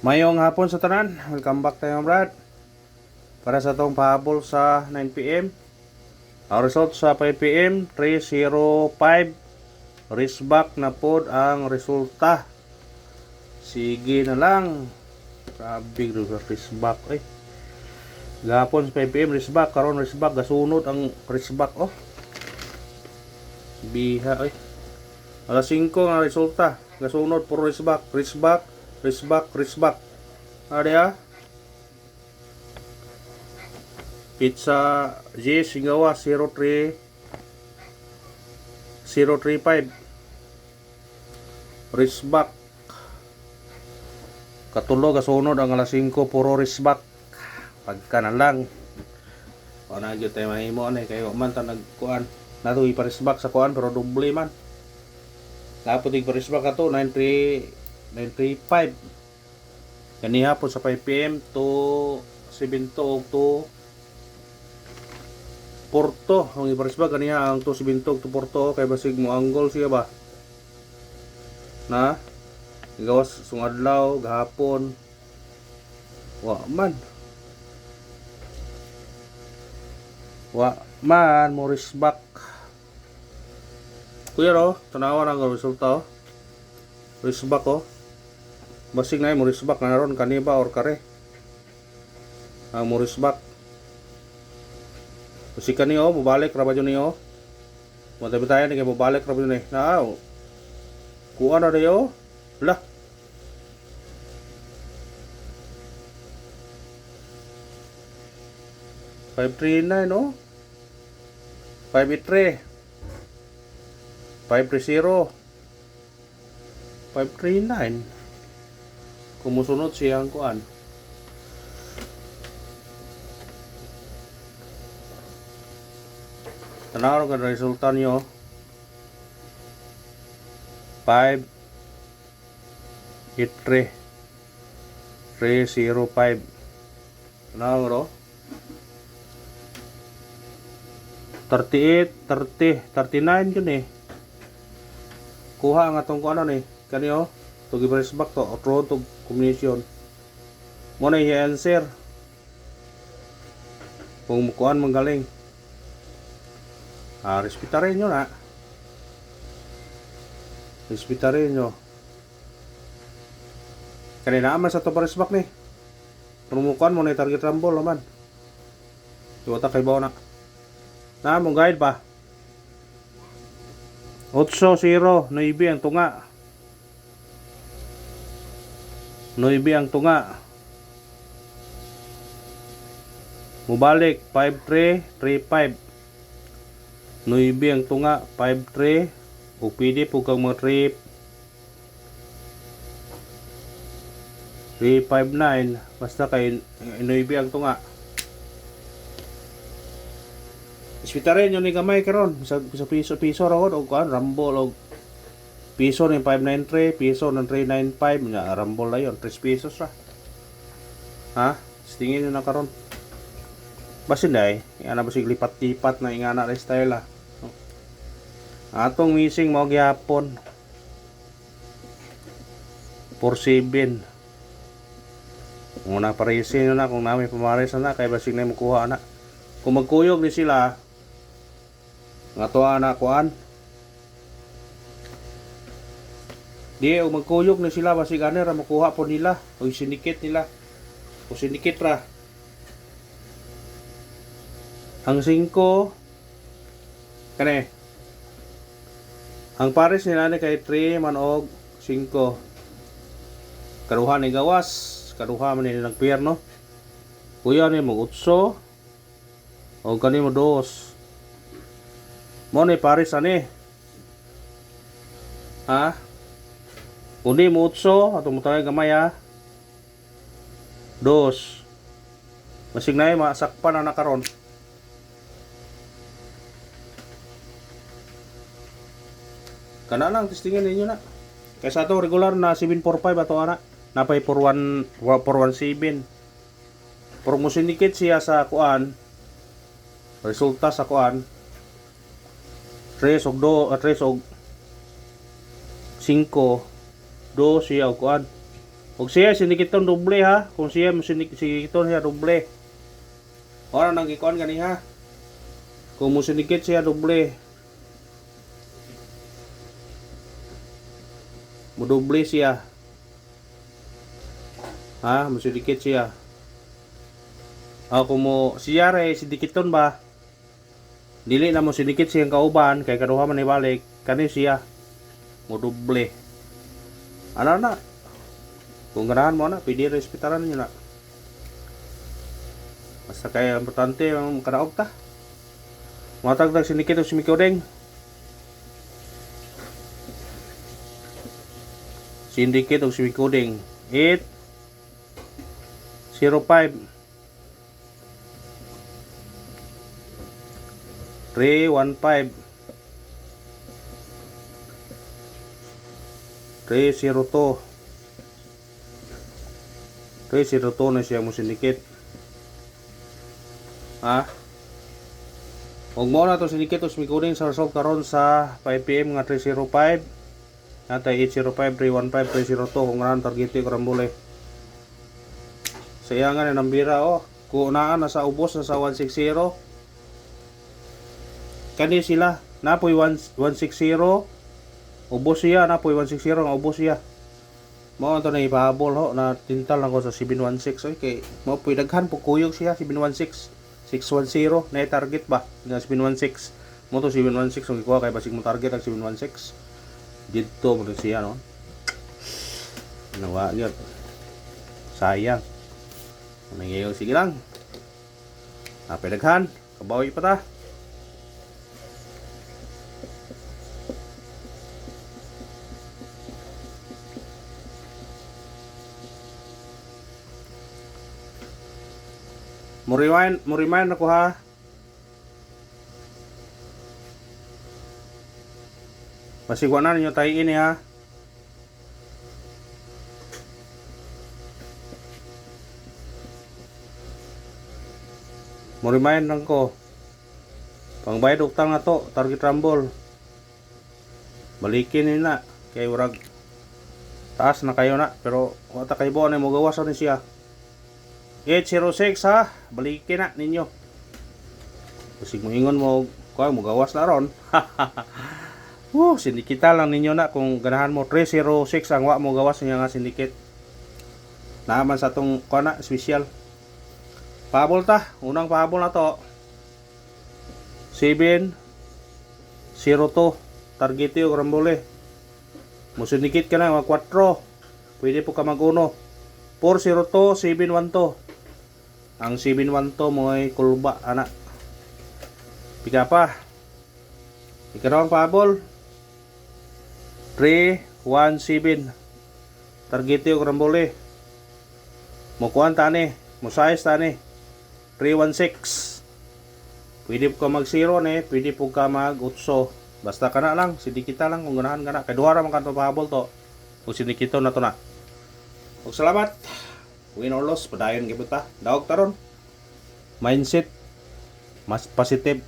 Mayong hapon sa tanan. Welcome back tayo, Brad. Para sa tong pahabol sa 9 p.m. Ang result sa 5 p.m. 305. Wristback na pod ang resulta. Sige na lang. Grabe ro wristback Gapon sa 5 p.m. wristback, karon wristback gasunod ang wristback Biha Alas 5 ang resulta. Gasunod puro wristback, wristback. Ada Pizza J Singawa 03035 wristback. Katulo gasunod ang alas 5 puro wristback. Pagka na lang. O na gyud tay mahimo kayo man ta nagkuan. Nato iparisback sa kuan pero doble man. Dapat iparisback ato 935. Kaniha po sa 5 p.m. to 7 to Porto. Ang iparisback kaniha ang to 7 to Porto kay basig mo anggol siya ba. Na gawas sungadlaw gahapon. Wa man mo risback. Kuya tanawan ang resulta Risback basig na mo risback na ron kaniba or kare. Ang mo risback. Basig kani mobalik ra ba jud niyo? Mo tabi tayo ni kay mobalik ra ba jud ni. Naaw. Kuha na dayo. Lah. $539 $583 $530 $539 kumusunod siyang kuan. Tanaw ka resulta niyo 583 305. Tanaw 38, 30, 39 yun kuha ang atong kuano kaniyo to give back to outro to combination mo na i-answer kung kuan manggaling respetarin nyo na kanina aman sa to back ni pumukuan mo na target rumble naman iwata kay bawa na mong guide pa 8-0 9 ang tunga 9 ang tunga mubalik 5-3-3-5 9 ang tunga 5-3 o pwede po kang mga 3-5-9 basta kay 9 ang tunga. Ispitarin yun ni gamay karon sa piso ra og kuan rambol og piso ni 593 piso ng 395 nga rambol na yon 3 pesos ra. Tingin nyo na karon basin day ana basig lipat-lipat na ingana ra style atong missing mao gyapon 47 una parisin na kung nami pamares na kay basig na makuha na kung magkuyog ni sila nga tuwa na kuan di o magkuyog na sila basig ani ra makuha po nila o sinikit nila o sinikit ra ang 5 kani ang pares nila ni kay 3 man og 5 kaduha ni gawas kaduha man ni nagpierno kuya ni mo 8 o kani mo 2 mo ni pares ani kundi mo 8 ato mo tayo gamay 2 masig na masakpan na nakaron kana lang testingan ninyo na kaysa ato regular na 745 ato napay 417 pero mo sinikit siya sa kuan resulta sa kuan 3 og 5 do siya og kuan Kung siya sindikiton doble ha. Kung siya sindikiton siya doble. Ora nang gikuan gani ha. Kung mo sindikit siya doble. Mo doble siya. Ha, mo sindikit siya. Kung mo siya ray sindikiton ba? Dili na mo sindikit siyang kauban kay kaduha man ibalik kani siya. Mo doble. Ano na? Kung ganahan mo na, pwede respetaran nyo na. Basta kaya importante ang kanaog ta. Matagdag sinikit o simikodeng. Sindikit o simikodeng. 8 05 315 302 302 na siya mo sindikit. Ha? Huwag mo na ito sindikit o sumikunin sa result karon sa 5pm nga 305 natay 805 315 302 kung nga target yung karambule. Sa iya nga na nambira kung naan na sa ubos na sa 160 kani sila napoy 160 ubos siya napoy 160 nga ubos siya. Mao to na ipahabol ho na tintal lang ko sa 716 kay mo puy daghan po kuyog siya 716 610 na target ba nga 716 mo to 716 kung ikuha kay basig mo target ang 716 dito mo siya no nawa gyud sayang nangyayong sige lang daghan kabawi pa ta. Mo remind ako ha. Pasigwa na ninyo tayo ini ha. Mo remind lang ko. Pangbayad utang na to, target rumble. Balikin ni na kay urag taas na kayo na pero wata kay buwan ay mo gawas ni siya. 806 ha, balikin na ninyo. Kasi mo ingon mo, kuha mo gawas na ron. Sindikita lang ninyo na kung ganahan mo 306 ang wa mo gawas niya nga sindikit. Naaman sa tong kuha na, special. Pahabol ta, unang pahabol na to. 702 target yung rambole. Mo sindikit ka na, mga 4. Pwede po ka mag-uno. 402, 712. Ang 712 mo ay kulba, anak. Pika pa. Ikarang pahabol. 317. Target yung rambole. Mukuhan tani. Musayas tani. 316. Pwede po ka mag-0 ne. Pwede po ka mag-utso. Basta ka na lang. Sidikita lang kung ganahan ka na. Kaya duwara man ka ito pahabol to. Kung sidikito na to na. Huwag salamat. Win or loss, padayon gibot ta. Dawag taron. Mindset mas positive.